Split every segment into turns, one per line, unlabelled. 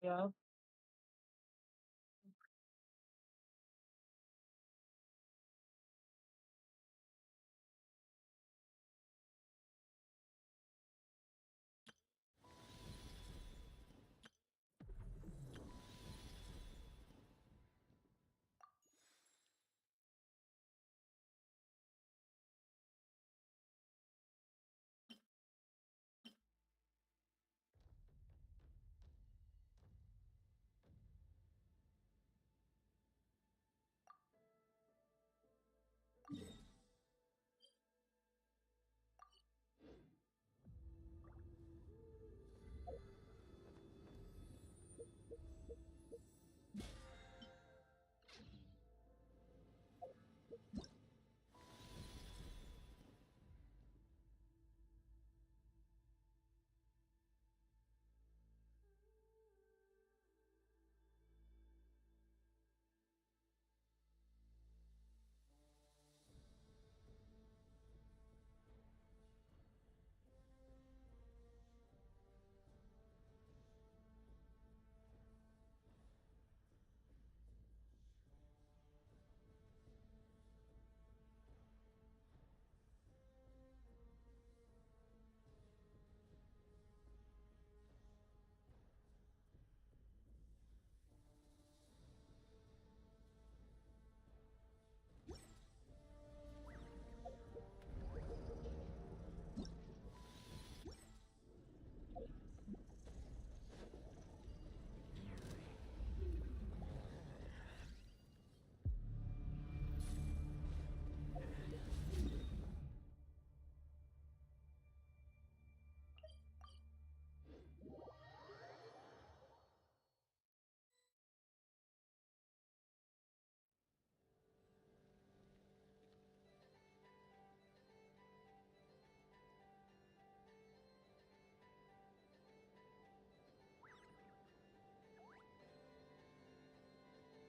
Yeah.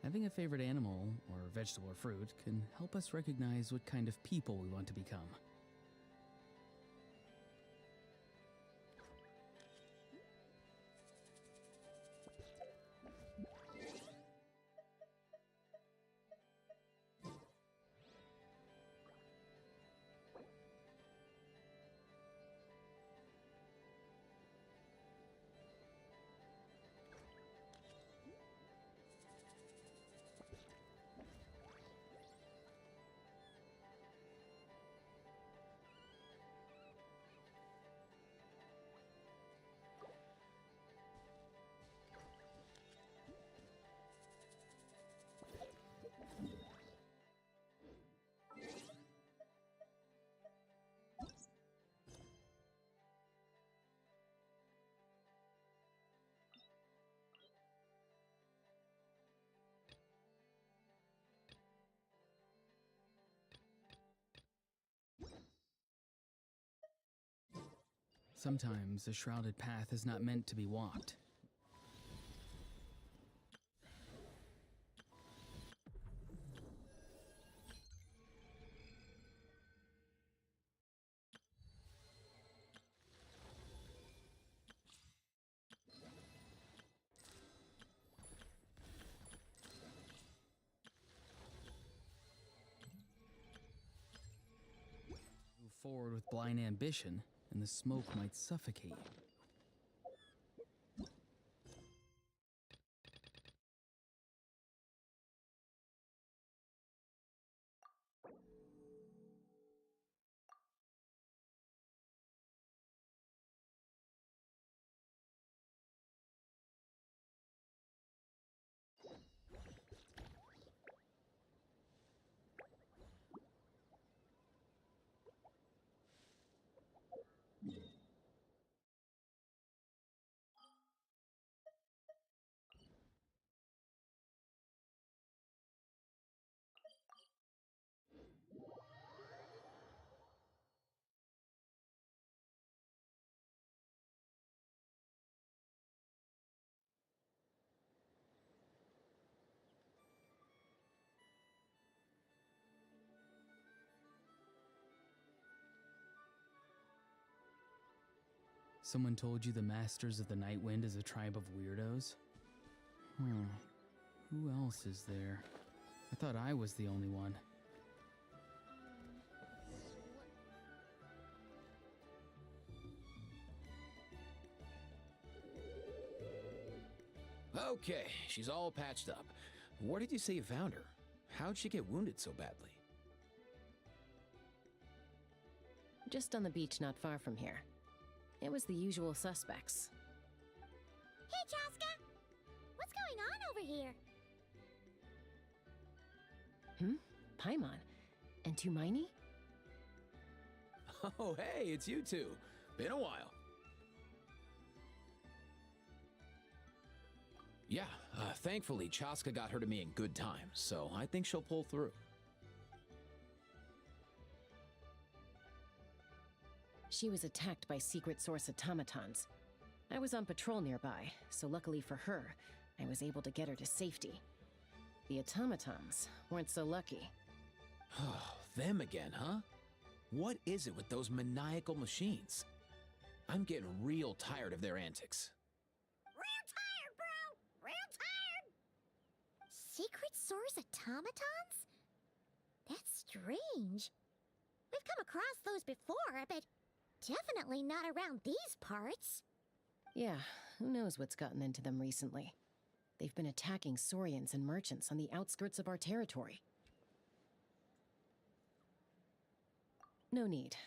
Having a favorite animal, or vegetable or fruit, can help us recognize what kind of people we want to become. Sometimes a shrouded path is not meant to be walked. Move forward with blind ambition, and the smoke might suffocate you. Someone told you the Masters of the Night Wind is a tribe of weirdos? Who else is there? I thought I was the only one.
Okay, she's all patched up. Where did you say you found her? How'd she get wounded so badly?
Just on the beach not far from here. It was the usual suspects.
Hey, Chaska! What's going on over here?
Paimon. And Tumaini?
Oh, hey, it's you two. Been a while. Yeah, thankfully, Chaska got her to me in good time, so I think she'll pull through.
She was attacked by secret source automatons. I was on patrol nearby, so luckily for her, I was able to get her to safety. The automatons weren't so lucky.
Oh, them again, huh? What is it with those maniacal machines? I'm getting real tired of their antics.
Real tired, bro! Real tired! Secret source automatons? That's strange. We've come across those before, but definitely not around these parts.
Yeah, who knows what's gotten into them recently. They've been attacking Saurians and merchants on the outskirts of our territory. No need.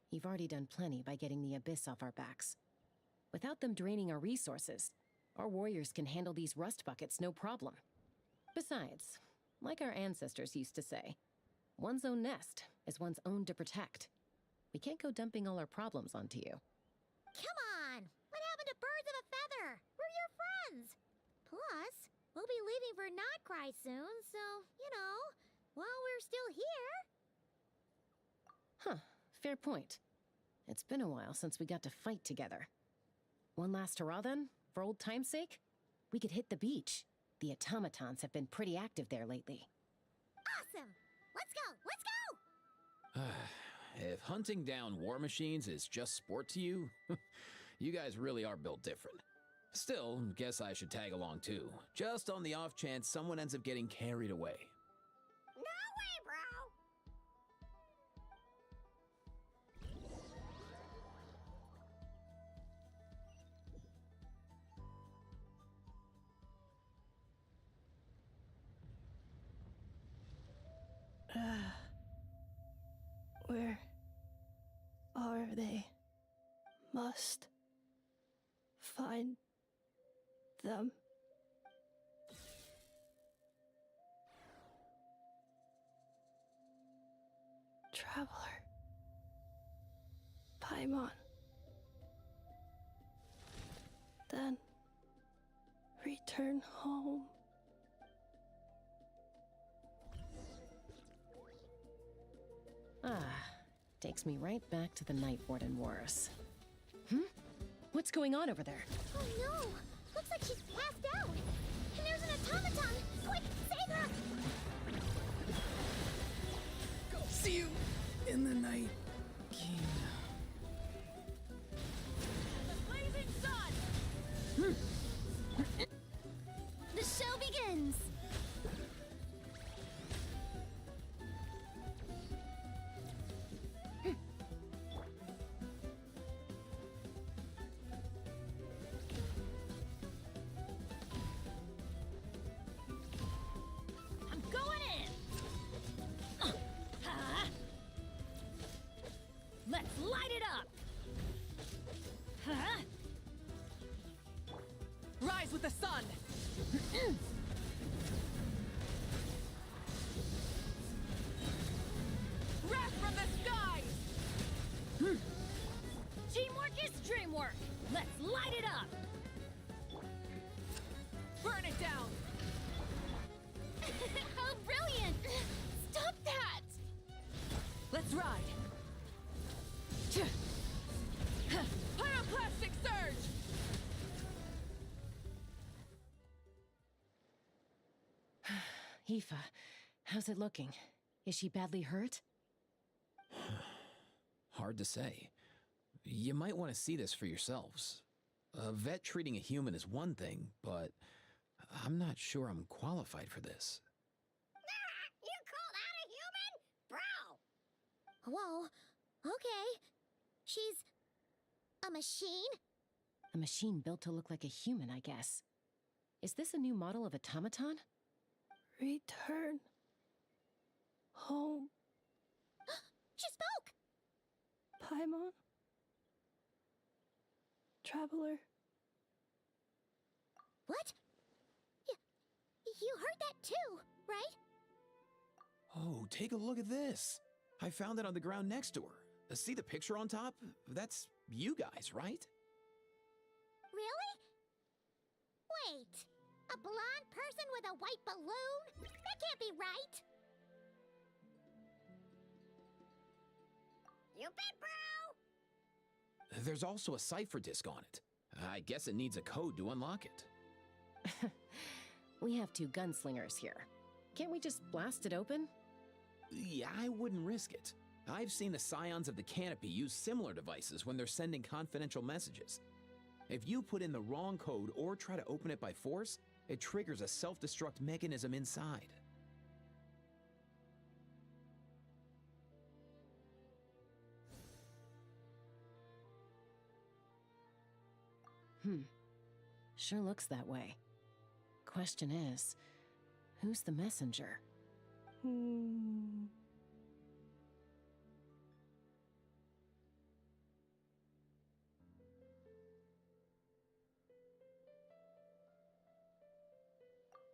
You've already done plenty by getting the Abyss off our backs. Without them draining our resources, our warriors can handle these rust buckets no problem. Besides, like our ancestors used to say, one's own nest is one's own to protect. We can't go dumping all our problems onto you.
Come on! What happened to birds of a feather? We're your friends! Plus, we'll be leaving for Notcry soon, so, while we're still here...
Huh, fair point. It's been a while since we got to fight together. One last hurrah then, for old time's sake? We could hit the beach. The automatons have been pretty active there lately.
Awesome! Let's go! Let's go!
If hunting down war machines is just sport to you, you guys really are built different. Still, guess I should tag along too, just on the off chance someone ends up getting carried away.
No way, bro!
Where are they? Must find them. Traveler. Paimon. Then return home.
Takes me right back to the Night Warden Wars. What's going on over there?
Oh no! Looks like she's passed out! And there's an automaton! Quick, save her!
Go see you in the night, King.
The blazing sun! The show begins! I'm going in! Let's light it up!
Rise with the sun! Wrath from the skies!
Teamwork is dreamwork! Let's light it up!
Burn it down!
How brilliant! Stop that!
Let's ride! Pyroclastic surge!
Aoife, how's it looking? Is she badly hurt?
Hard to say. You might want to see this for yourselves. A vet treating a human is one thing, but I'm not sure I'm qualified for this.
You call that a human? Bro! Whoa, okay. She's a machine?
A machine built to look like a human, I guess. Is this a new model of automaton?
Return home,
She spoke!
Paimon. Traveler.
What? You heard that too, right?
Oh, take a look at this. I found it on the ground next to her. See the picture on top? That's you guys, right?
Really? Wait, a blonde person with a white balloon? That can't be right. You bet, bro!
There's also a cipher disk on it. I guess it needs a code to unlock it.
We have two gunslingers here. Can't we just blast it open?
Yeah, I wouldn't risk it. I've seen the scions of the canopy use similar devices when they're sending confidential messages. If you put in the wrong code or try to open it by force, it triggers a self-destruct mechanism inside.
Sure looks that way. Question is, who's the messenger?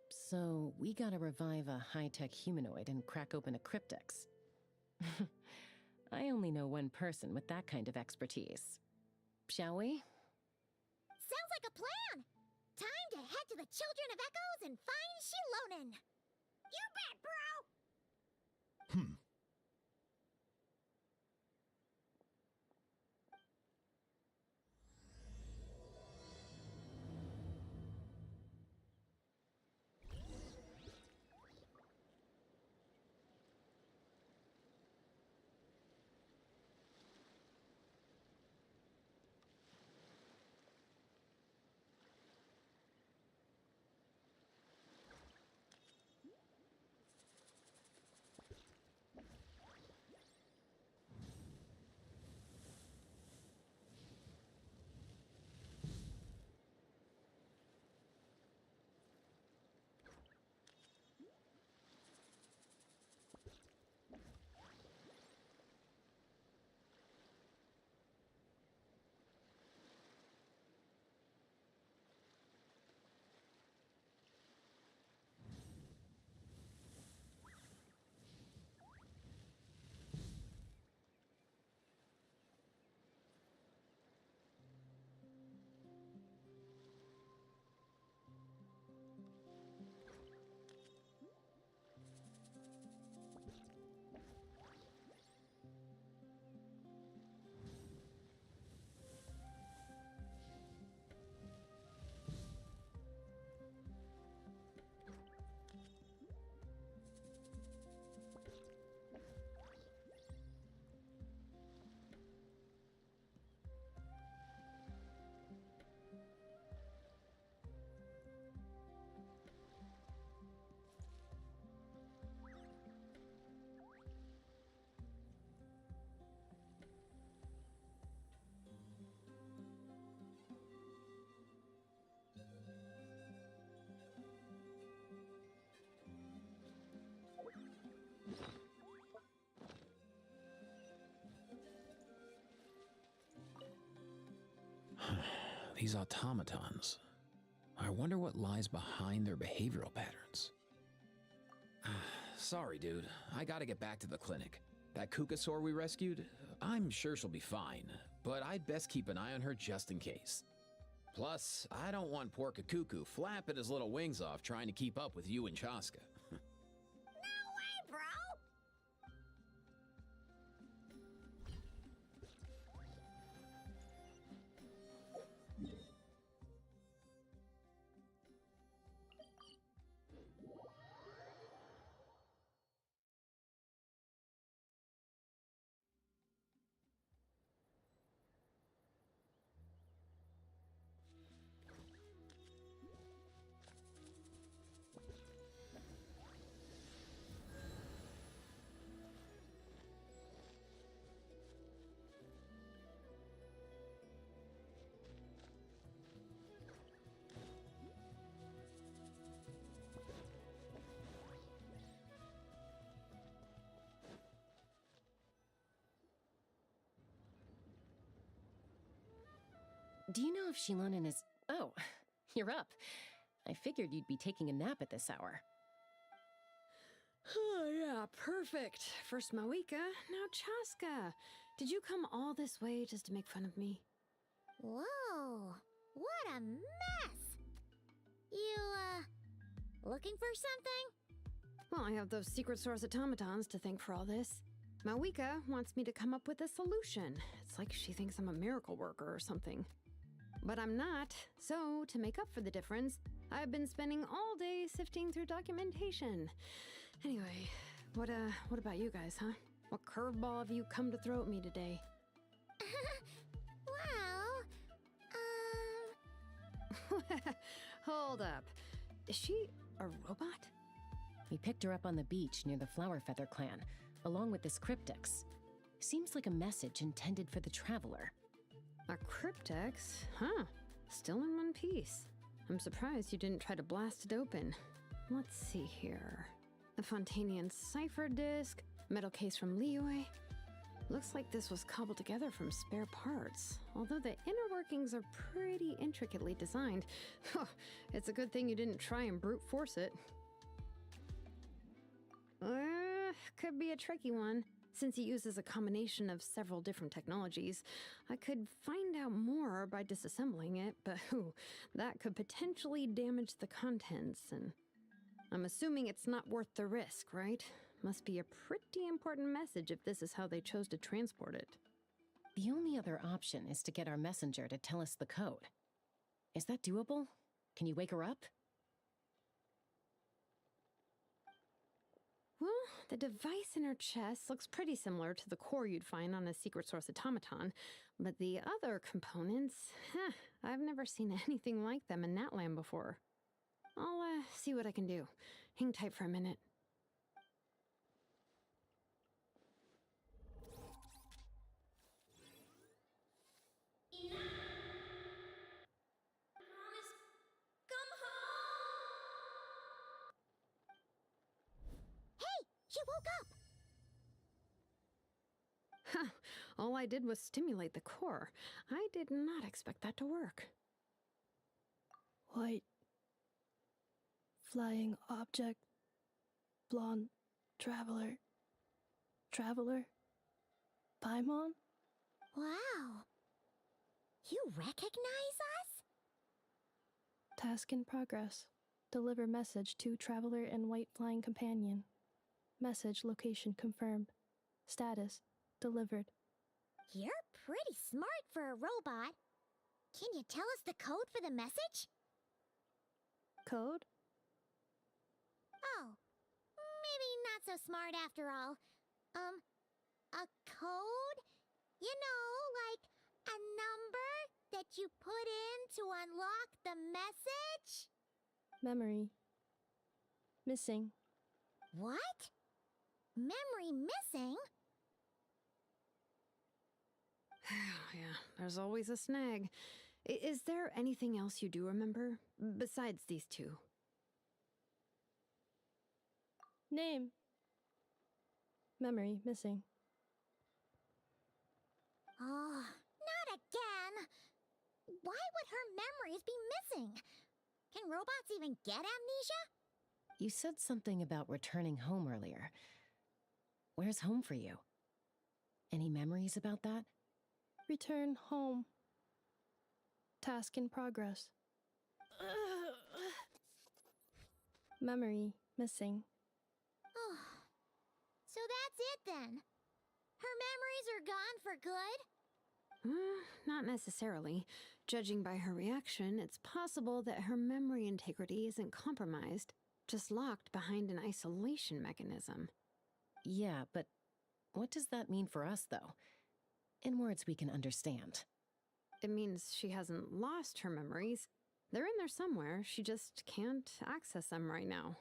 So, we gotta revive a high-tech humanoid and crack open a cryptex. I only know one person with that kind of expertise. Shall we?
Sounds like a plan! Time to head to the Children of Echoes and find Shilonen! You bet, bro!
These automatons. I wonder what lies behind their behavioral patterns. Sorry, dude. I gotta get back to the clinic. That Kukasaur we rescued, I'm sure she'll be fine, but I'd best keep an eye on her just in case. Plus, I don't want poor Kakuku flapping his little wings off trying to keep up with you and Chaska.
No way, bro!
Do you know if Shilonen is... Oh, you're up. I figured you'd be taking a nap at this hour.
Oh, yeah, perfect. First Mawika, now Chaska. Did you come all this way just to make fun of me?
Whoa, what a mess! You, looking for something?
Well, I have those secret source automatons to thank for all this. Mawika wants me to come up with a solution. It's like she thinks I'm a miracle worker or something. But I'm not, so to make up for the difference, I've been spending all day sifting through documentation. Anyway, what about you guys, huh? What curveball have you come to throw at me today?
Well,
Hold up. Is she a robot?
We picked her up on the beach near the Flower Feather clan, along with this cryptex. Seems like a message intended for the traveler.
A cryptex? Huh. Still in one piece. I'm surprised you didn't try to blast it open. Let's see here. The Fontanian cipher disk, metal case from Liyue. Looks like this was cobbled together from spare parts, although the inner workings are pretty intricately designed. It's a good thing you didn't try and brute force it. Could be a tricky one, since it uses a combination of several different technologies. I could find out more by disassembling it, but that could potentially damage the contents, and I'm assuming it's not worth the risk, right? Must be a pretty important message if this is how they chose to transport it.
The only other option is to get our messenger to tell us the code. Is that doable? Can you wake her up?
Well, the device in her chest looks pretty similar to the core you'd find on a secret source automaton, but the other components, I've never seen anything like them in Natlan before. I'll see what I can do. Hang tight for a minute.
She woke up!
Huh. All I did was stimulate the core. I did not expect that to work.
White. Flying object. Blonde. Traveler. Traveler. Paimon?
Wow. You recognize us?
Task in progress. Deliver message to Traveler and White Flying Companion. Message location confirmed. Status delivered.
You're pretty smart for a robot. Can you tell us the code for the message?
Code?
Oh, maybe not so smart after all. A code? You know, like a number that you put in to unlock the message?
Memory. Missing.
What? Memory missing?
Yeah, there's always a snag. Is there anything else you do remember? Besides these two?
Name. Memory missing.
Oh, not again! Why would her memories be missing? Can robots even get amnesia?
You said something about returning home earlier. Where's home for you? Any memories about that?
Return home. Task in progress. Memory missing.
Oh, so that's it then. Her memories are gone for good?
Not necessarily. Judging by her reaction, it's possible that her memory integrity isn't compromised, just locked behind an isolation mechanism.
Yeah, but what does that mean for us, though? In words we can understand.
It means she hasn't lost her memories. They're in there somewhere, she just can't access them right now.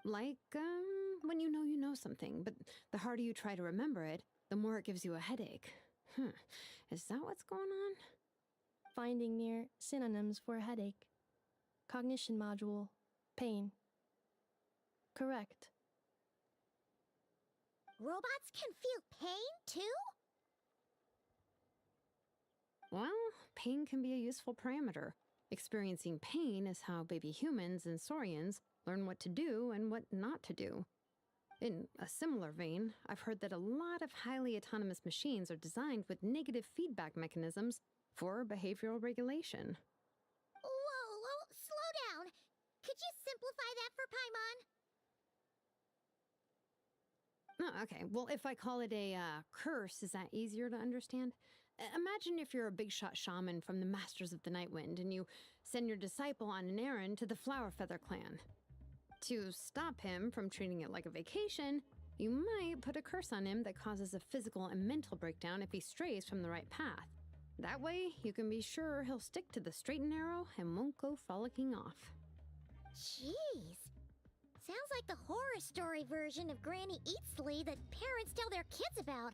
Like, when you know something, but the harder you try to remember it, the more it gives you a headache. Is that what's going on?
Finding near synonyms for headache. Cognition module. Pain. Correct.
Robots can feel pain, too?
Well, pain can be a useful parameter. Experiencing pain is how baby humans and saurians learn what to do and what not to do. In a similar vein, I've heard that a lot of highly autonomous machines are designed with negative feedback mechanisms for behavioral regulation.
Whoa, slow down. Could you simplify that for Paimon?
Oh, okay, well, if I call it a curse, is that easier to understand? Imagine if you're a big shot shaman from the Masters of the Night Wind and you send your disciple on an errand to the Flower Feather clan. To stop him from treating it like a vacation, you might put a curse on him that causes a physical and mental breakdown if he strays from the right path. That way, you can be sure he'll stick to the straight and narrow and won't go frolicking off.
Jeez. Sounds like the horror story version of Granny Eatsley that parents tell their kids about.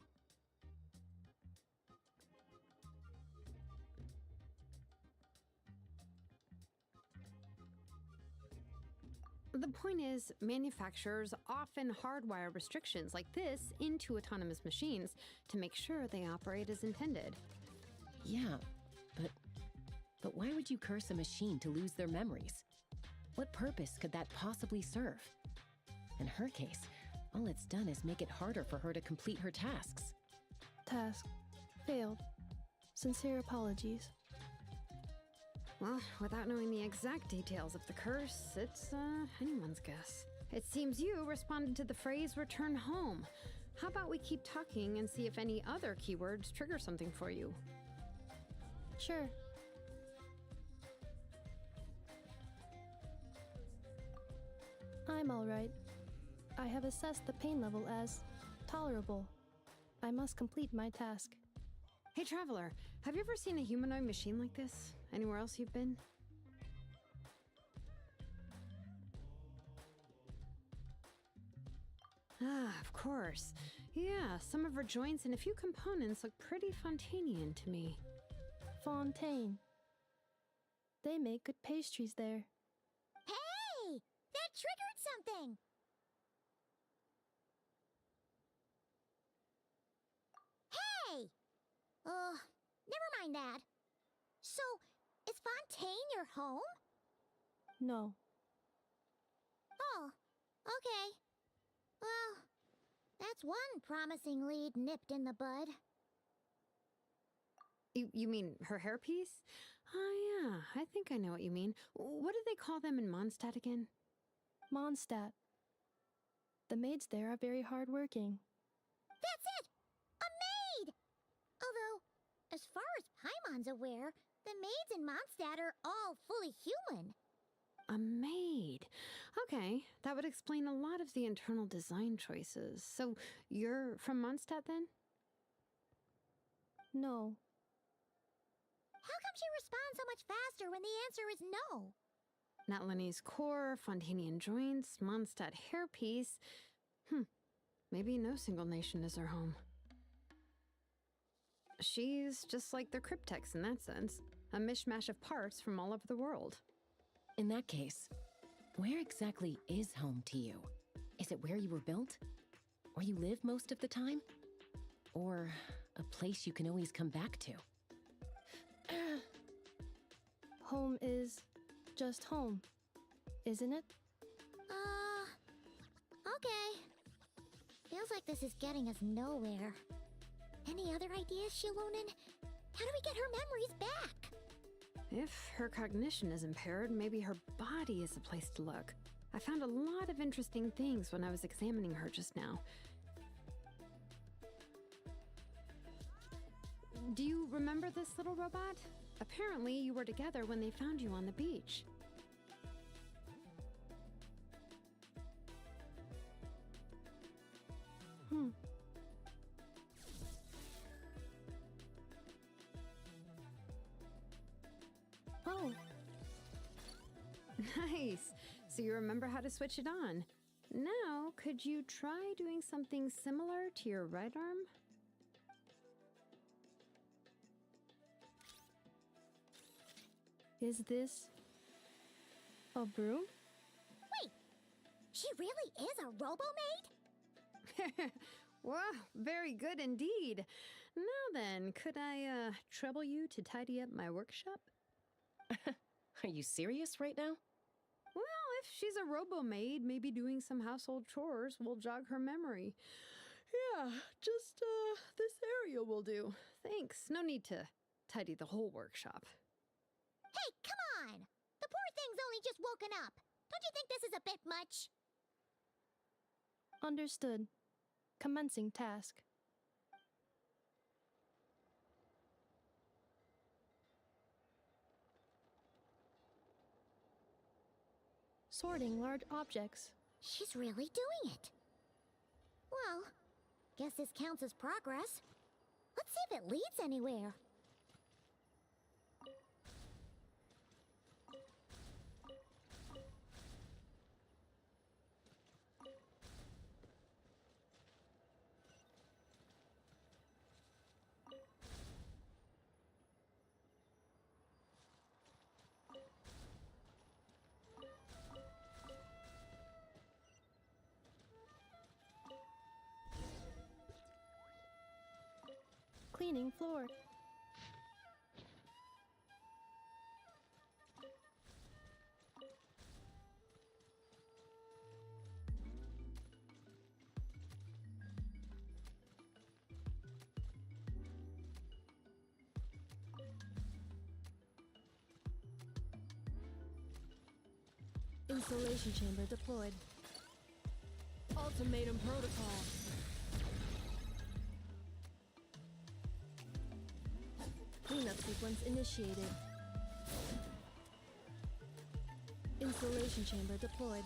The point is, manufacturers often hardwire restrictions like this into autonomous machines to make sure they operate as intended.
Yeah, but why would you curse a machine to lose their memories? What purpose could that possibly serve? In her case, all it's done is make it harder for her to complete her tasks.
Task. Failed. Sincere apologies.
Well, without knowing the exact details of the curse, it's anyone's guess. It seems you responded to the phrase return home. How about we keep talking and see if any other keywords trigger something for you?
Sure. I'm alright. I have assessed the pain level as tolerable. I must complete my task.
Hey, Traveler, have you ever seen a humanoid machine like this? Anywhere else you've been? Ah, of course. Yeah, some of her joints and a few components look pretty Fontanian to me.
Fontaine. They make good pastries there.
Hey! That triggered something! Hey! Never mind that. So, is Fontaine your home?
No.
Oh, okay. Well, that's one promising lead nipped in the bud.
You mean her hairpiece? Oh yeah, I think I know what you mean. What do they call them in Mondstadt again?
Mondstadt. The maids there are very hardworking.
That's it! A maid! Although, as far as Paimon's aware, the maids in Mondstadt are all fully human.
A maid. Okay, that would explain a lot of the internal design choices. So, you're from Mondstadt then?
No.
How come she responds so much faster when the answer is no?
Natlanese core, Fontanian joints, Mondstadt hairpiece. Maybe no single nation is her home. She's just like the Cryptex in that sense. A mishmash of parts from all over the world.
In that case, where exactly is home to you? Is it where you were built? Where you live most of the time? Or a place you can always come back to?
Home is just home, isn't it?
Okay. Feels like this is getting us nowhere. Any other ideas, Shilonen? How do we get her memories back?
If her cognition is impaired, maybe her body is the place to look. I found a lot of interesting things when I was examining her just now. Do you remember this little robot? Apparently, you were together when they found you on the beach.
Oh,
Nice! So you remember how to switch it on. Now, could you try doing something similar to your right arm?
Is this a broom?
Wait, she really is a robo-maid?
Wow, very good indeed. Now then, could I trouble you to tidy up my workshop?
Are you serious right now?
Well, if she's a robo-maid, maybe doing some household chores will jog her memory. Yeah, just this area will do. Thanks. No need to tidy the whole workshop.
Hey, come on! The poor thing's only just woken up. Don't you think this is a bit much?
Understood. Commencing task. Sorting large objects.
She's really doing it. Well, guess this counts as progress. Let's see if it leads anywhere.
Cleaning floor. Installation chamber deployed.
Ultimatum protocol.
Cleanup sequence initiated. Installation chamber deployed.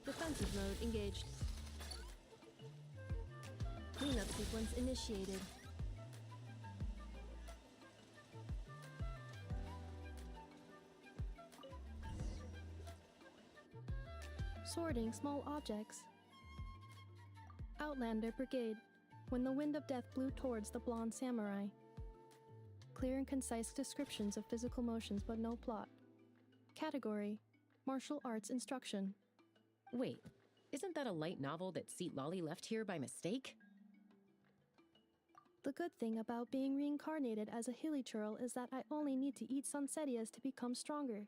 Defensive mode engaged. Cleanup sequence initiated. Sorting small objects. Outlander Brigade. When the wind of death blew towards the blonde samurai. Clear and concise descriptions of physical motions but no plot. Category: Martial Arts Instruction.
Wait, isn't that a light novel that Seat Lolly left here by mistake?
The good thing about being reincarnated as a hilly churl is that I only need to eat Sunsetias to become stronger.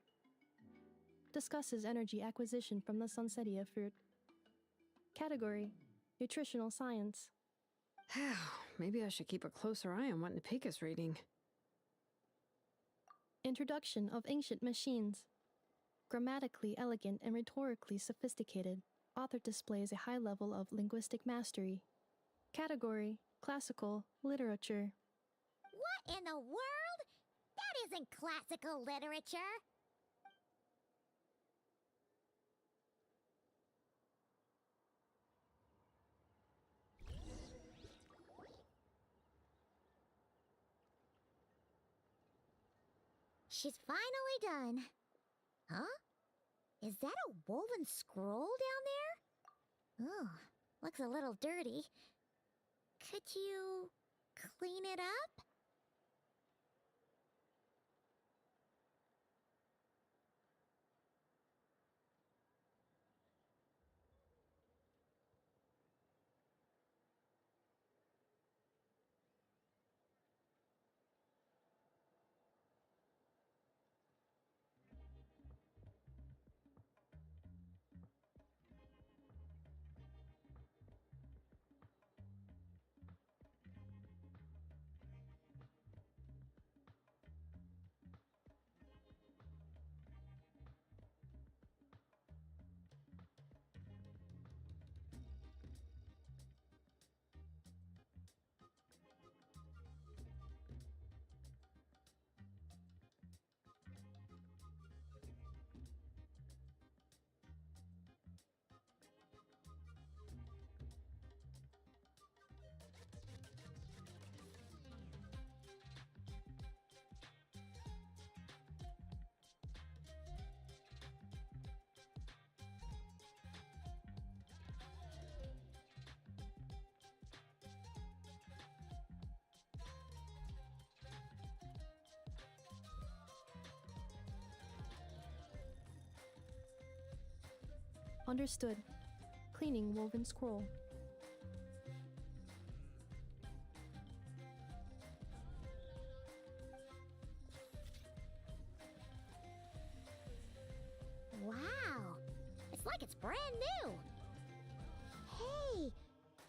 Discusses energy acquisition from the Sunsetia fruit. Category: Nutritional Science.
Maybe I should keep a closer eye on what Nipika's reading.
Introduction of Ancient Machines. Grammatically elegant and rhetorically sophisticated, author displays a high level of linguistic mastery. Category: Classical Literature.
What in the world? That isn't classical literature. She's finally done. Huh? Is that a woven scroll down there? Oh, looks a little dirty. Could you clean it up?
Understood. Cleaning woven scroll.
Wow! It's like it's brand new! Hey!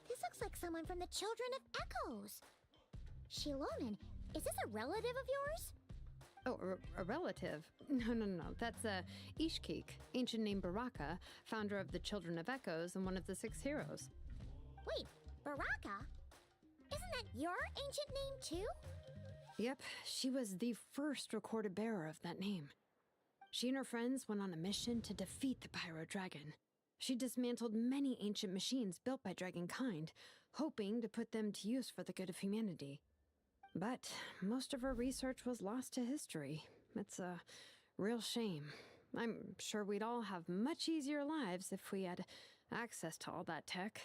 This looks like someone from the Children of Echoes! Shilonen, is this a relative of yours?
Oh, a relative? No. That's Ishkik, ancient name Baraka, founder of the Children of Echoes and one of the 6 heroes.
Wait, Baraka? Isn't that your ancient name too?
Yep, she was the first recorded bearer of that name. She and her friends went on a mission to defeat the Pyro Dragon. She dismantled many ancient machines built by Dragonkind, hoping to put them to use for the good of humanity. But most of her research was lost to history. It's a real shame. I'm sure we'd all have much easier lives if we had access to all that tech.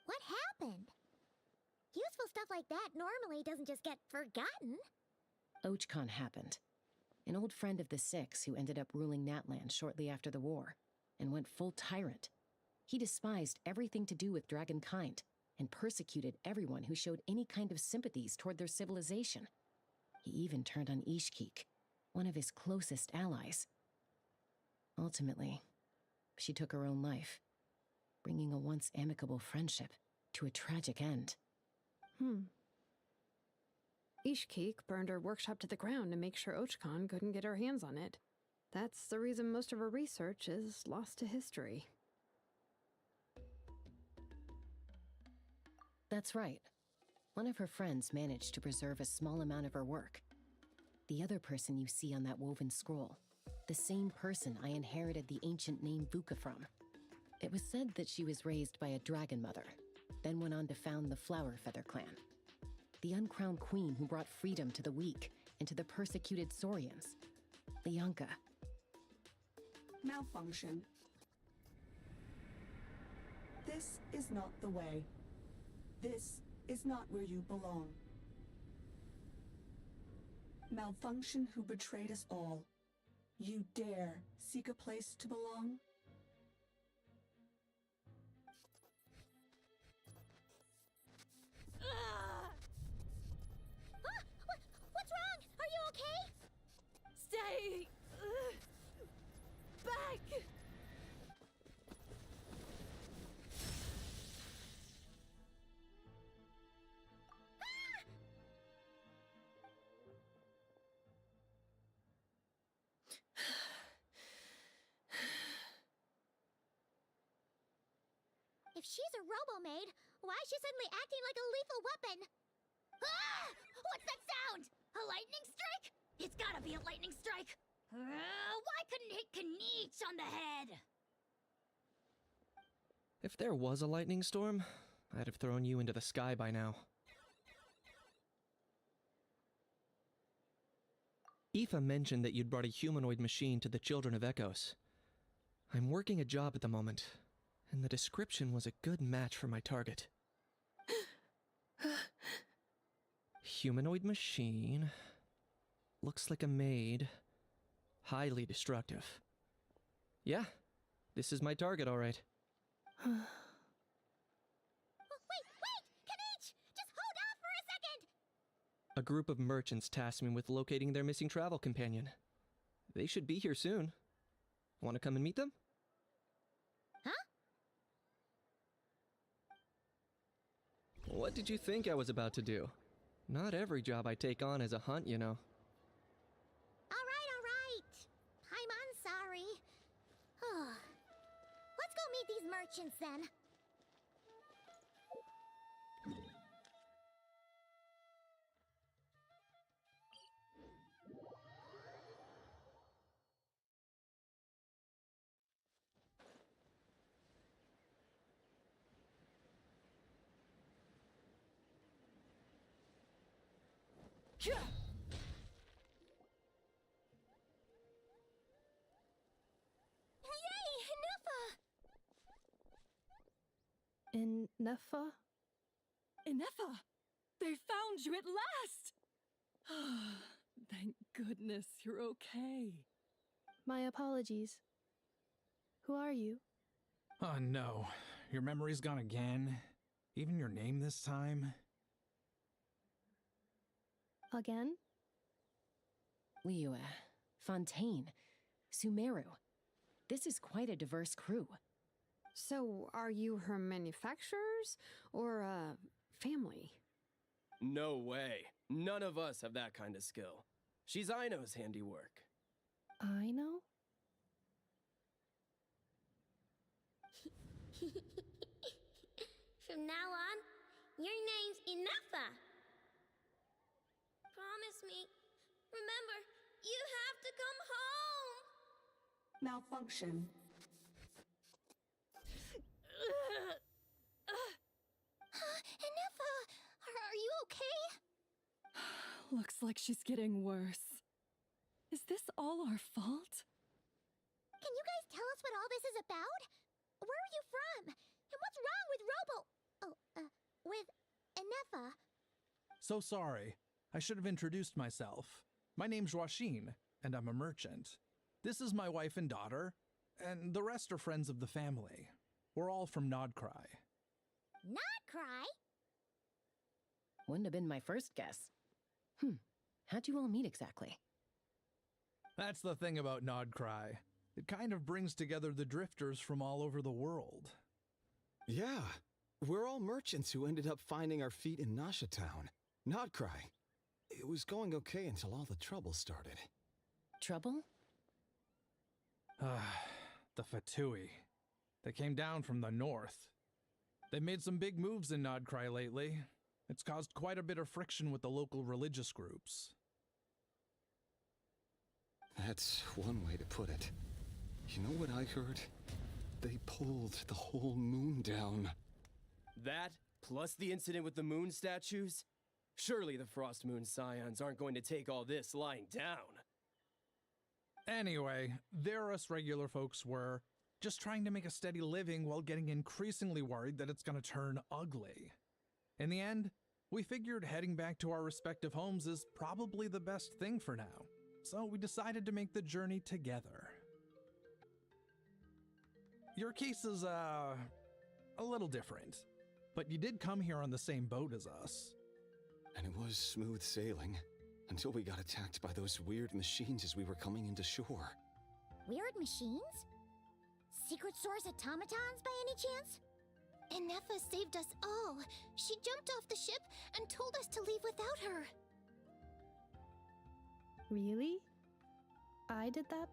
What happened? Useful stuff like that normally doesn't just get forgotten.
Ochcon happened. An old friend of the 6 who ended up ruling Natlan shortly after the war, and went full tyrant. He despised everything to do with Dragonkind, and persecuted everyone who showed any kind of sympathies toward their civilization. He even turned on Ishkik, one of his closest allies. Ultimately, she took her own life, bringing a once amicable friendship to a tragic end.
Ishkik burned her workshop to the ground to make sure Ochcon couldn't get her hands on it. That's the reason most of her research is lost to history.
That's right. One of her friends managed to preserve a small amount of her work. The other person you see on that woven scroll, the same person I inherited the ancient name Vuka from. It was said that she was raised by a dragon mother, then went on to found the Flower Feather clan. The uncrowned queen who brought freedom to the weak and to the persecuted Saurians. Lianka.
Malfunction. This is not the way. This is not where you belong. Malfunction who betrayed us all. You dare seek a place to belong?
What's wrong? Are you okay?
Stay back!
If she's a robo-maid, why is she suddenly acting like a lethal weapon? Ah! What's that sound? A lightning strike? It's gotta be a lightning strike! Why couldn't it hit Kniech on the head?
If there was a lightning storm, I'd have thrown you into the sky by now. Aoife mentioned that you'd brought a humanoid machine to the Children of Echoes. I'm working a job at the moment, and the description was a good match for my target. Humanoid machine. Looks like a maid. Highly destructive. Yeah, this is my target, all right.
Wait! Kniech! Just hold off for a second!
A group of merchants tasked me with locating their missing travel companion. They should be here soon. Want to come and meet them?
Huh?
What did you think I was about to do? Not every job I take on is a hunt, you know.
Alright. I'm sorry. Let's go meet these merchants then.
In Nefa?
Ineffa! They found you at last! Thank goodness you're okay.
My apologies. Who are you?
Oh no, your memory's gone again? Even your name this time?
Again?
Liyue, Fontaine, Sumeru. This is quite a diverse crew.
So, are you her manufacturers or family?
No way. None of us have that kind of skill. She's Aino's handiwork.
I know?
From now on, your name's Ineffa. Promise me. Remember, you have to come home.
Malfunction.
Ineffa, are you okay?
Looks like she's getting worse. Is this all our fault?
Can you guys tell us what all this is about? Where are you from? And what's wrong with with Ineffa?
So sorry. I should have introduced myself. My name's Joachine, and I'm a merchant. This is my wife and daughter, and the rest are friends of the family. We're all from Nodcry.
Not cry?
Wouldn't have been my first guess. How'd you all meet exactly?
That's the thing about Nodcry. It kind of brings together the drifters from all over the world.
Yeah, we're all merchants who ended up finding our feet in Nasha Town. Nodcry. It was going okay until all the trouble started.
Trouble?
The Fatui. They came down from the north. They made some big moves in Nodcry lately. It's caused quite a bit of friction with the local religious groups.
That's one way to put it. You know what I heard? They pulled the whole moon down.
That, plus the incident with the moon statues? Surely the Frost Moon Scions aren't going to take all this lying down.
Anyway, there us regular folks were just trying to make a steady living while getting increasingly worried that it's going to turn ugly. In the end, we figured heading back to our respective homes is probably the best thing for now. So we decided to make the journey together. Your case is, a little different. But you did come here on the same boat as us.
And it was smooth sailing, until we got attacked by those weird machines as we were coming into shore.
Weird machines? Secret Source automatons by any chance? Ineffa saved us all. She jumped off the ship and told us to leave without her.
Really? I did that?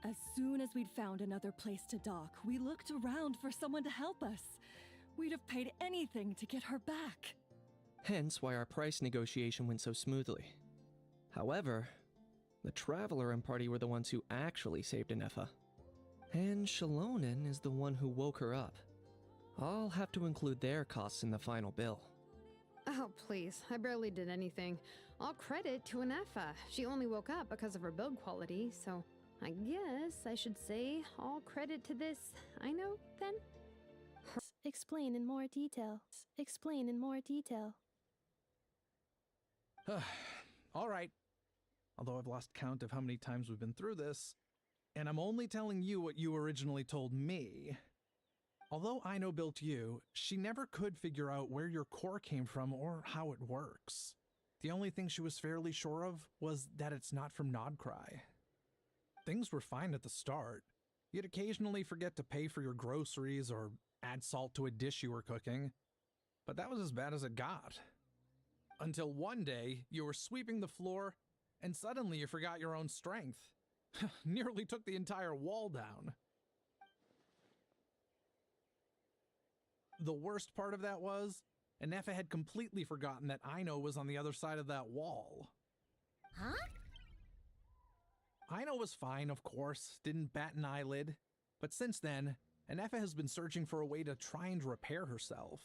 As soon as we'd found another place to dock, we looked around for someone to help us. We'd have paid anything to get her back.
Hence why our price negotiation went so smoothly. However, the Traveler and party were the ones who actually saved Ineffa. And Shalonen is the one who woke her up. I'll have to include their costs in the final bill.
Oh, please. I barely did anything. All credit to Ineffa. She only woke up because of her build quality, so I guess I should say all credit to this Aino, then?
Explain in more detail. Explain in more detail.
All right. Although I've lost count of how many times we've been through this, and I'm only telling you what you originally told me. Although Aino built you, she never could figure out where your core came from or how it works. The only thing she was fairly sure of was that it's not from Nodcry. Things were fine at the start. You'd occasionally forget to pay for your groceries or add salt to a dish you were cooking, but that was as bad as it got. Until one day, you were sweeping the floor, and suddenly you forgot your own strength. Nearly took the entire wall down. The worst part of that was, Ineffa had completely forgotten that Aino was on the other side of that wall.
Huh?
Aino was fine, of course, didn't bat an eyelid, but since then, Ineffa has been searching for a way to try and repair herself.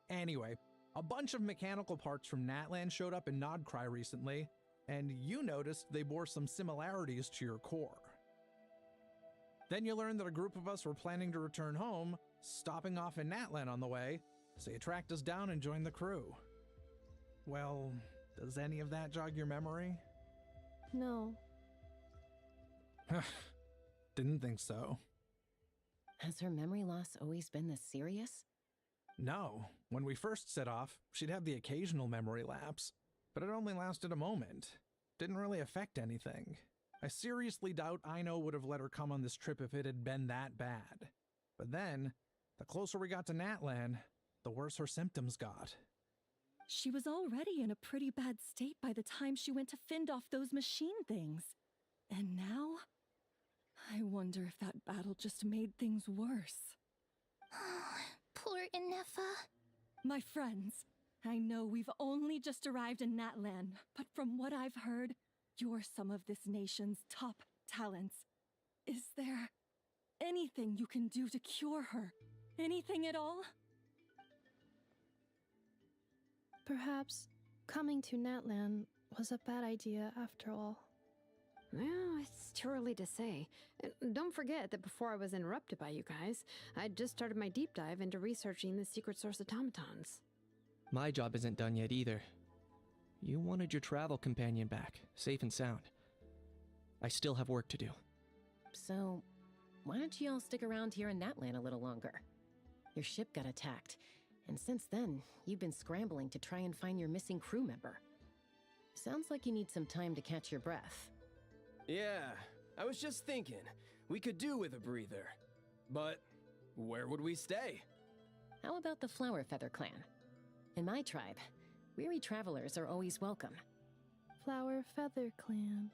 Anyway, a bunch of mechanical parts from Natlan showed up in Nodcry recently, and you noticed they bore some similarities to your core. Then you learned that a group of us were planning to return home, stopping off in Natlan on the way, so you tracked us down and joined the crew. Well, does any of that jog your memory?
No.
Didn't think so.
Has her memory loss always been this serious?
No. When we first set off, she'd have the occasional memory lapse, but it only lasted a moment. Didn't really affect anything. I seriously doubt Aino would have let her come on this trip if it had been that bad. But then, the closer we got to Natlan, the worse her symptoms got.
She was already in a pretty bad state by the time she went to fend off those machine things. And now? I wonder if that battle just made things worse.
Poor Inefa.
My friends, I know we've only just arrived in Natlan, but from what I've heard, you're some of this nation's top talents. Is there anything you can do to cure her? Anything at all?
Perhaps coming to Natlan was a bad idea after all.
Well, it's too early to say. Don't forget that before I was interrupted by you guys, I'd just started my deep dive into researching the secret source automatons.
My job isn't done yet either. You wanted your travel companion back, safe and sound. I still have work to do.
So, why don't you all stick around here in Natlan a little longer? Your ship got attacked, and since then, you've been scrambling to try and find your missing crew member. Sounds like you need some time to catch your breath.
Yeah, I was just thinking, we could do with a breather. But where would we stay?
How about the Flower Feather Clan? In my tribe, weary travelers are always welcome.
Flower Feather Clan.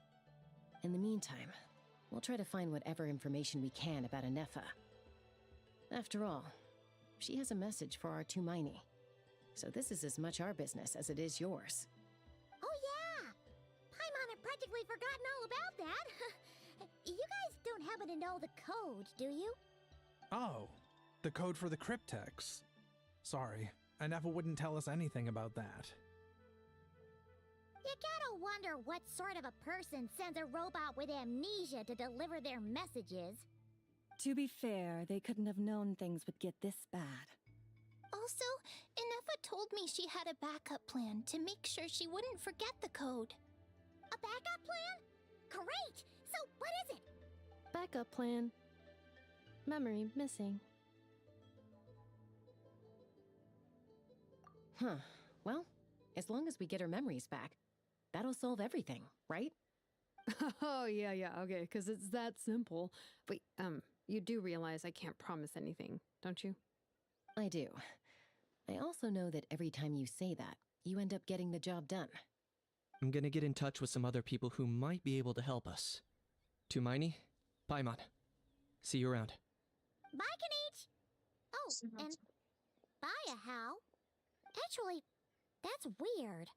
In the meantime, we'll try to find whatever information we can about Inefa. After all, she has a message for our Tumaini. So this is as much our business as it is yours.
Oh yeah! Paimon had practically forgotten all about that. You guys don't happen to know the code, do you?
Oh, the code for the cryptex. Sorry, Inefa wouldn't tell us anything about that.
You gotta wonder what sort of a person sends a robot with amnesia to deliver their messages.
To be fair, they couldn't have known things would get this bad.
Also, Inefa told me she had a backup plan to make sure she wouldn't forget the code. A backup plan? Great! So what is it?
Backup plan. Memory missing.
Huh. Well, as long as we get her memories back, that'll solve everything, right?
Oh, yeah, okay, because it's that simple. Wait, you do realize I can't promise anything, don't you?
I do. I also know that every time you say that, you end up getting the job done.
I'm gonna get in touch with some other people who might be able to help us. Tumaini, Paimon. See you around.
Bye, Kanich! Oh, and bye, Ahau. Actually, that's weird.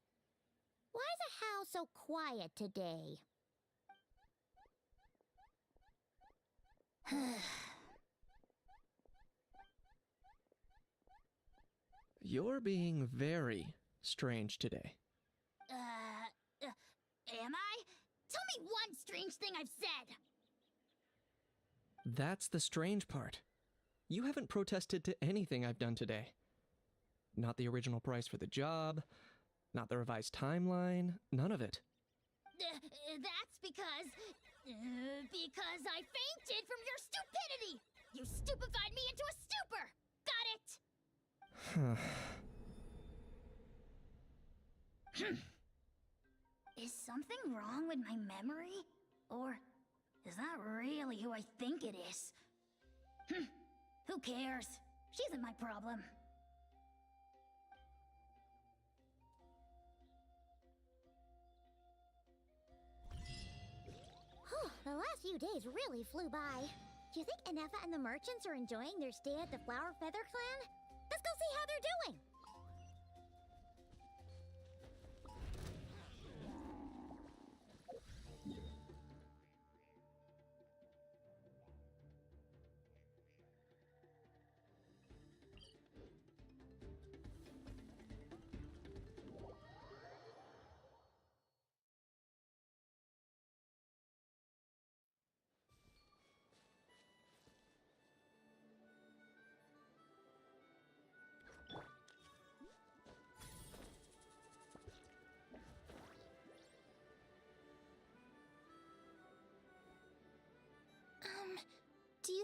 Why is Ahau so quiet today?
You're being very strange today.
Am I? Tell me one strange thing I've said!
That's the strange part. You haven't protested to anything I've done today. Not the original price for the job, not the revised timeline, none of it.
That's because I fainted from your stupidity! You stupefied me into a stupor! Got it? Is something wrong with my memory? Or is that really who I think it is? Who cares? She isn't my problem. The last few days really flew by. Do you think Inefa and the merchants are enjoying their stay at the Flower Feather Clan? Let's go see how they're doing!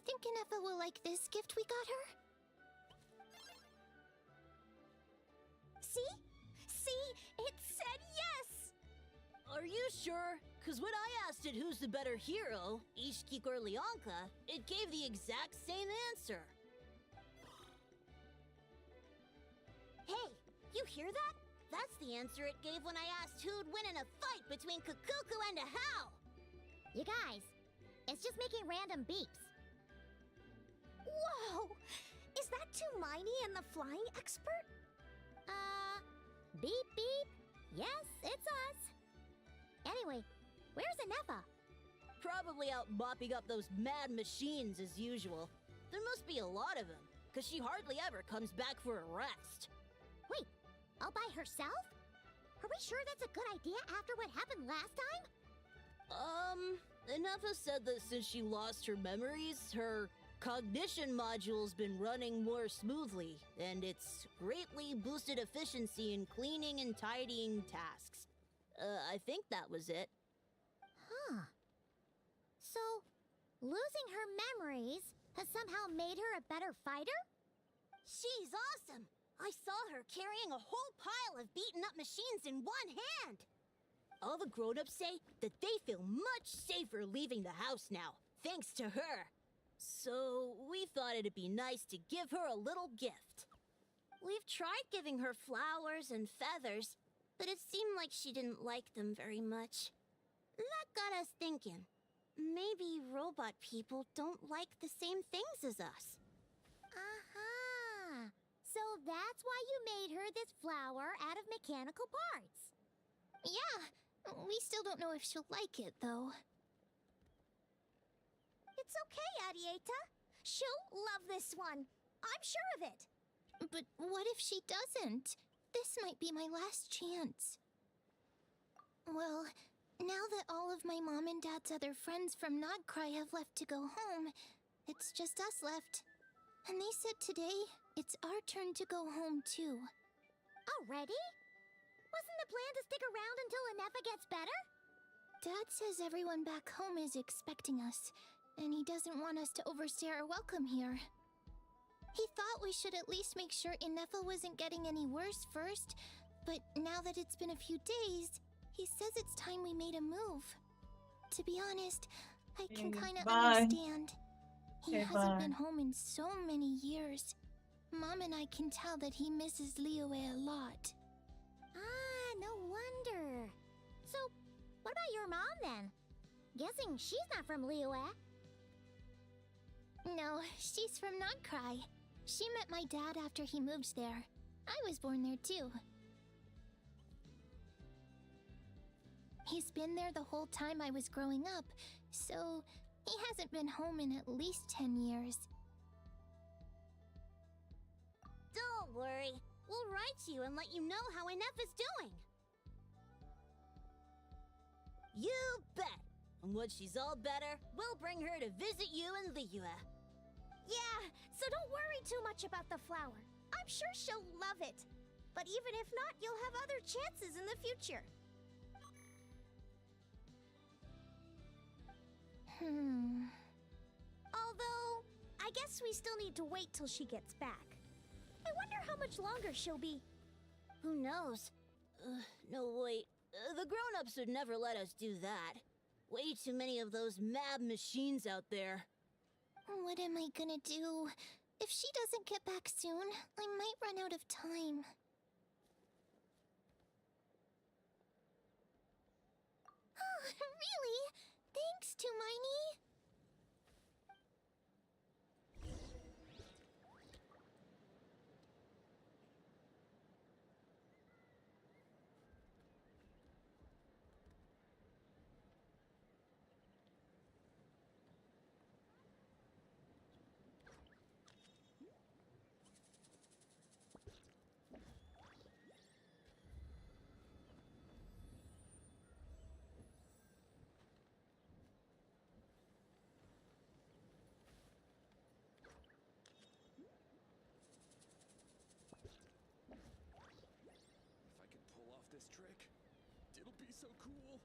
think Ineffa will like this gift we got her? See? See? It said yes!
Are you sure? Because when I asked it who's the better hero, Ishkik or Leonka, it gave the exact same answer.
Hey, you hear that? That's the answer it gave when I asked who'd win in a fight between Kakuku and a How. You guys, it's just making random beeps. Whoa! Is that Tumaini and the flying expert? Beep beep. Yes, it's us. Anyway, where's Ineffa?
Probably out mopping up those mad machines as usual. There must be a lot of them, because she hardly ever comes back for a rest.
Wait, all by herself? Are we sure that's a good idea after what happened last time?
Ineffa said that since she lost her memories, her cognition module's been running more smoothly, and it's greatly boosted efficiency in cleaning and tidying tasks. I think that was it.
Huh. So, losing her memories has somehow made her a better fighter? She's awesome! I saw her carrying a whole pile of beaten up machines in one hand!
All the grown-ups say that they feel much safer leaving the house now, thanks to her. So, we thought it'd be nice to give her a little gift.
We've tried giving her flowers and feathers, but it seemed like she didn't like them very much. That got us thinking. Maybe robot people don't like the same things as us. Aha! So that's why you made her this flower out of mechanical parts. Yeah, we still don't know if she'll like it, though. It's okay, Arieta. She'll love this one. I'm sure of it. But what if she doesn't? This might be my last chance. Well, now that all of my mom and dad's other friends from Nodcry have left to go home, it's just us left. And they said today, it's our turn to go home too. Already? Wasn't the plan to stick around until Ineffa gets better? Dad says everyone back home is expecting us, and he doesn't want us to overstay our welcome here. He thought we should at least make sure Ineffa wasn't getting any worse first, but now that it's been a few days, he says it's time we made a move. To be honest, I can kinda understand. He hasn't been home in so many years. Mom and I can tell that he misses Liyue a lot. Ah, no wonder. So, what about your mom then? Guessing she's not from Liyue. No, she's from Nodcry. She met my dad after he moved there. I was born there too. He's been there the whole time I was growing up, so he hasn't been home in at least 10 years. Don't worry. We'll write you and let you know how Ineffa's doing.
You bet! And once she's all better, we'll bring her to visit you in Liyue.
Yeah, so don't worry too much about the flower. I'm sure she'll love it. But even if not, you'll have other chances in the future. Although, I guess we still need to wait till she gets back. I wonder how much longer she'll be.
Who knows? No, wait. The grown-ups would never let us do that. Way too many of those mad machines out there.
What am I gonna do? If she doesn't get back soon, I might run out of time. Oh, really? Thanks, Tumaini.
This trick, it'll be so cool.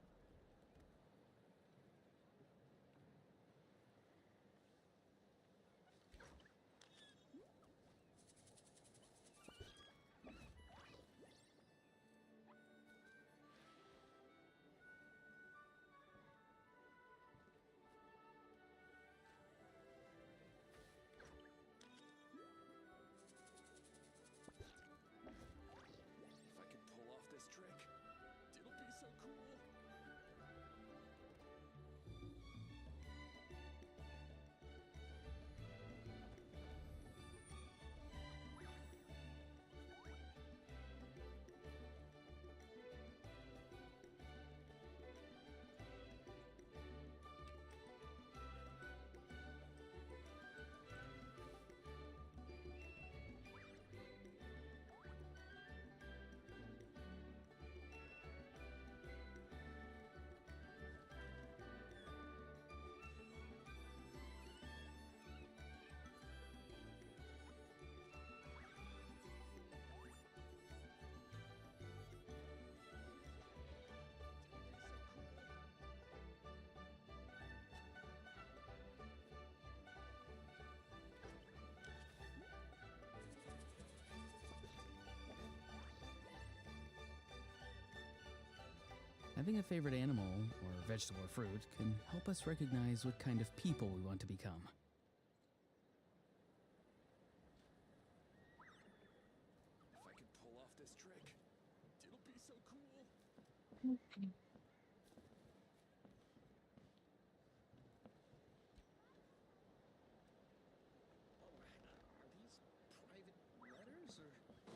Having a favorite animal, or vegetable or fruit, can help us recognize what kind of people we want to become.
If I could pull off this trick, it'll be so cool. Are these private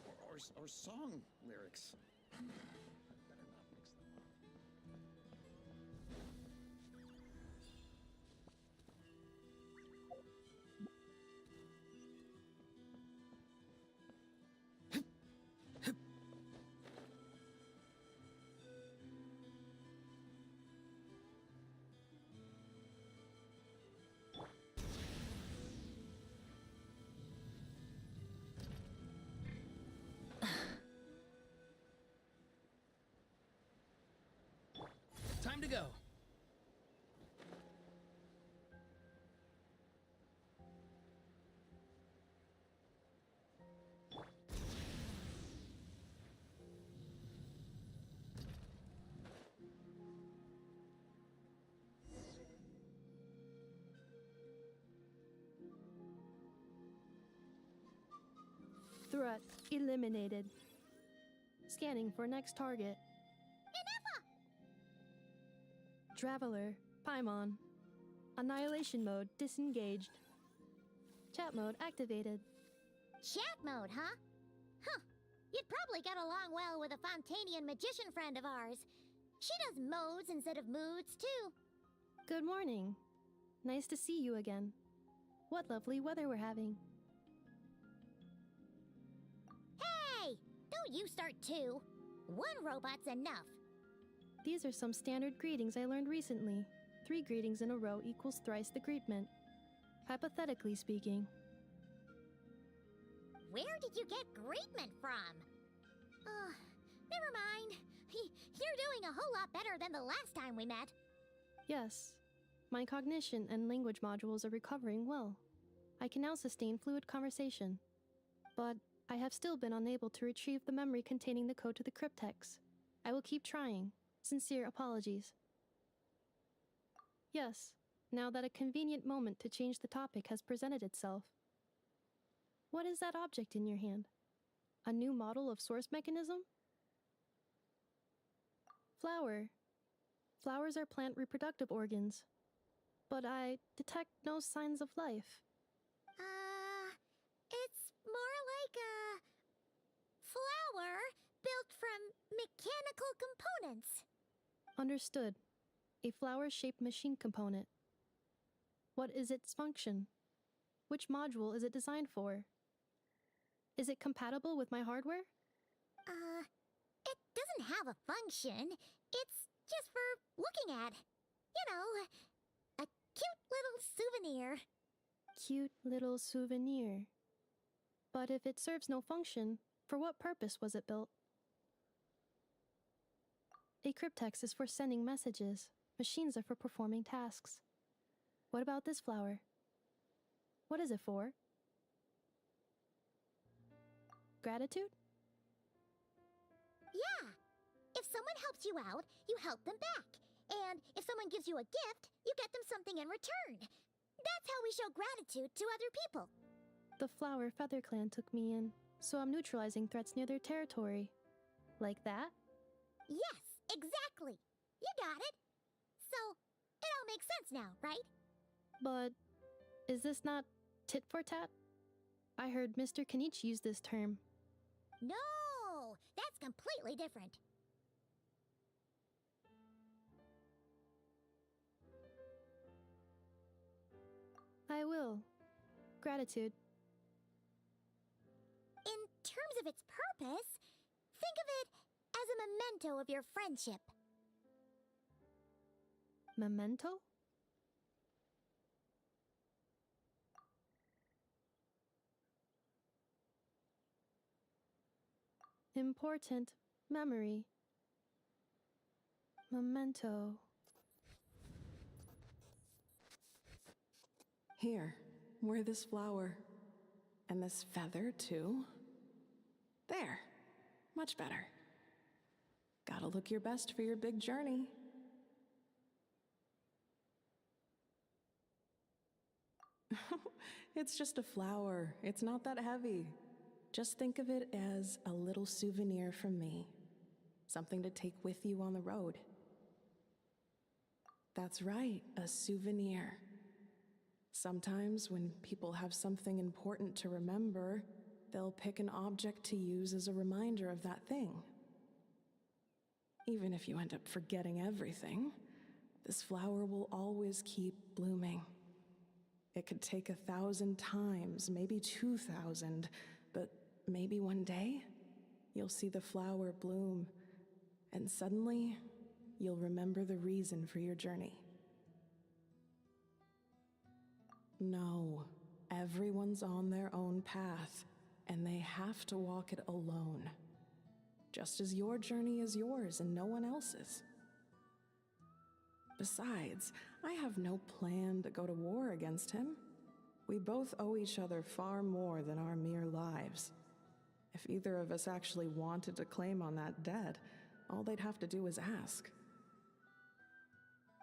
letters or song lyrics? Better not mix them up.
Time to go!
Threat eliminated. Scanning for next target. Traveler, Paimon. Annihilation mode disengaged. Chat mode activated.
Chat mode, huh? Huh. You'd probably get along well with a Fontanian magician friend of ours. She does modes instead of moods, too.
Good morning. Nice to see you again. What lovely weather we're having.
Hey! Don't you start too. One robot's enough.
These are some standard greetings I learned recently. 3 greetings in a row equals thrice the greetment. Hypothetically speaking.
Where did you get greetment from? Never mind. You're doing a whole lot better than the last time we met.
Yes. My cognition and language modules are recovering well. I can now sustain fluid conversation. But I have still been unable to retrieve the memory containing the code to the cryptex. I will keep trying. Sincere apologies. Yes, now that a convenient moment to change the topic has presented itself. What is that object in your hand? A new model of source mechanism? Flower. Flowers are plant reproductive organs. But I detect no signs of life.
It's more like a flower built from mechanical components.
Understood. A flower-shaped machine component. What is its function? Which module is it designed for? Is it compatible with my hardware?
It doesn't have a function. It's just for looking at. You know, a cute little souvenir.
Cute little souvenir. But if it serves no function, for what purpose was it built? A cryptex is for sending messages. Machines are for performing tasks. What about this flower? What is it for? Gratitude?
Yeah. If someone helps you out, you help them back. And if someone gives you a gift, you get them something in return. That's how we show gratitude to other people.
The flower Feather Clan took me in, so I'm neutralizing threats near their territory. Like that?
Yes, exactly. You got it. So, it all makes sense now, right?
But is this not tit for tat? I heard Mr. Kenichi use this term.
No, that's completely different.
I will. Gratitude.
In terms of its purpose, think of it as a memento of your friendship.
Memento? Important memory. Memento.
Here, wear this flower. And this feather, too. There. Much better.
Gotta look your best for your big journey. It's just a flower. It's not that heavy. Just think of it as a little souvenir from me. Something to take with you on the road. That's right, a souvenir. Sometimes when people have something important to remember, they'll pick an object to use as a reminder of that thing. Even if you end up forgetting everything, this flower will always keep blooming. It could take 1,000 times, maybe 2,000, but maybe one day, you'll see the flower bloom, and suddenly, you'll remember the reason for your journey. No, everyone's on their own path, and they have to walk it alone. Just as your journey is yours and no one else's. Besides, I have no plan to go to war against him. We both owe each other far more than our mere lives. If either of us actually wanted to claim on that debt, all they'd have to do is ask.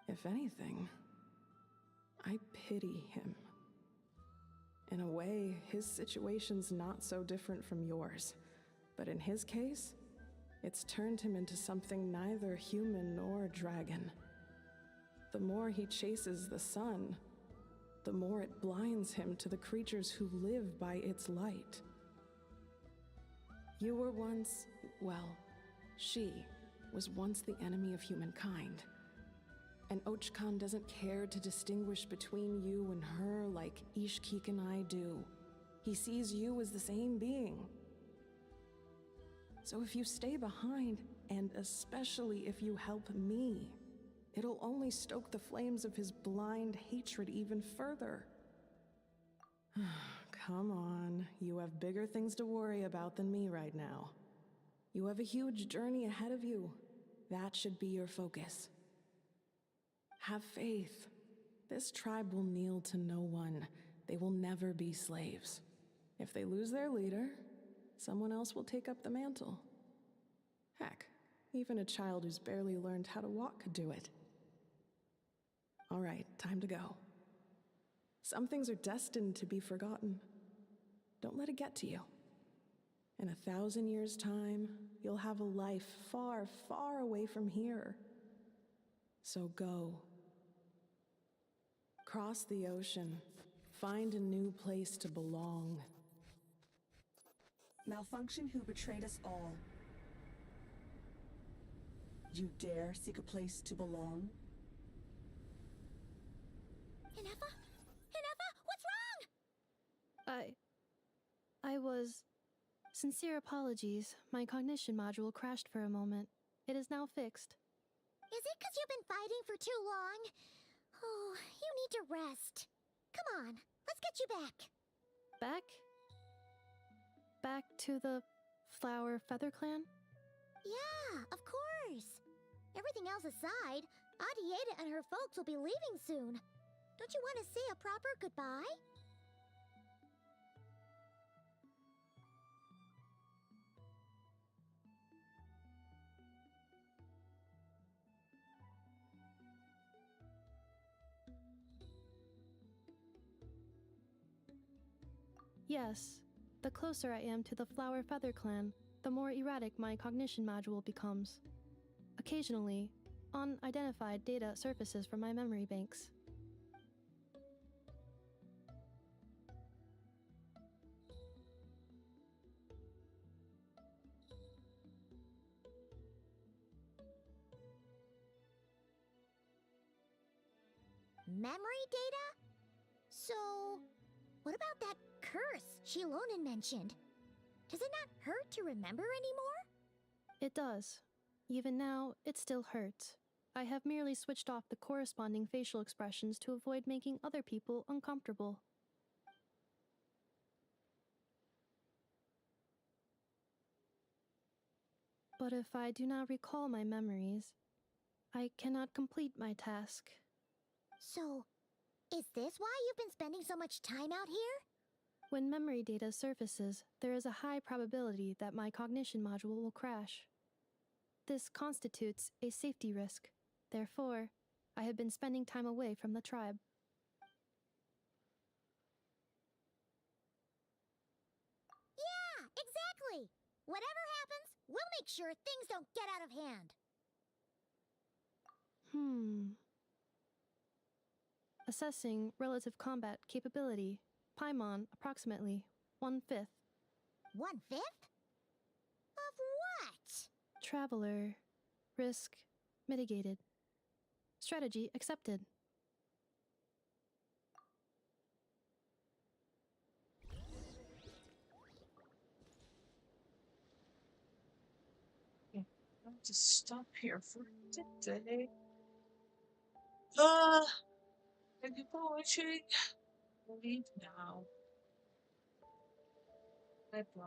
If anything, I pity him. In a way, his situation's not so different from yours. But in his case, it's turned him into something neither human nor dragon. The more he chases the sun, the more it blinds him to the creatures who live by its light. You were once, well, she was once the enemy of humankind. And Ochkan doesn't care to distinguish between you and her like Ishkik and I do. He sees you as the same being. So if you stay behind, and especially if you help me, it'll only stoke the flames of his blind hatred even further. Come on, you have bigger things to worry about than me right now. You have a huge journey ahead of you. That should be your focus. Have faith. This tribe will kneel to no one. They will never be slaves. If they lose their leader, someone else will take up the mantle. Heck, even a child who's barely learned how to walk could do it. All right, time to go. Some things are destined to be forgotten. Don't let it get to you. In 1,000 years' time, you'll have a life far, far away from here. So go. Cross the ocean. Find a new place to belong.
Malfunction who betrayed us all. You dare seek a place to belong?
Inefa? Inefa, what's wrong?
I was... Sincere apologies. My cognition module crashed for a moment. It is now fixed.
Is it because you've been fighting for too long? Oh, you need to rest. Come on, let's get you back.
Back? Back to the Flower Feather Clan?
Yeah, of course. Everything else aside, Adieta and her folks will be leaving soon. Don't you want to say a proper goodbye?
Yes. The closer I am to the Flower Feather Clan, the more erratic my cognition module becomes. Occasionally, unidentified data surfaces from my memory banks.
Memory data? So, what about that curse Shilonen mentioned? Does it not hurt to remember anymore?
It does. Even now, it still hurts. I have merely switched off the corresponding facial expressions to avoid making other people uncomfortable. But if I do not recall my memories, I cannot complete my task.
So, is this why you've been spending so much time out here?
When memory data surfaces, there is a high probability that my cognition module will crash. This constitutes a safety risk. Therefore, I have been spending time away from the tribe.
Yeah, exactly. Whatever happens, we'll make sure things don't get out of hand.
Assessing relative combat capability. Paimon, approximately 1/5.
1/5? Of what?
Traveler. Risk mitigated. Strategy accepted.
Okay, I'll just stop here for today. Thank you for watching. Leave now. Bye bye.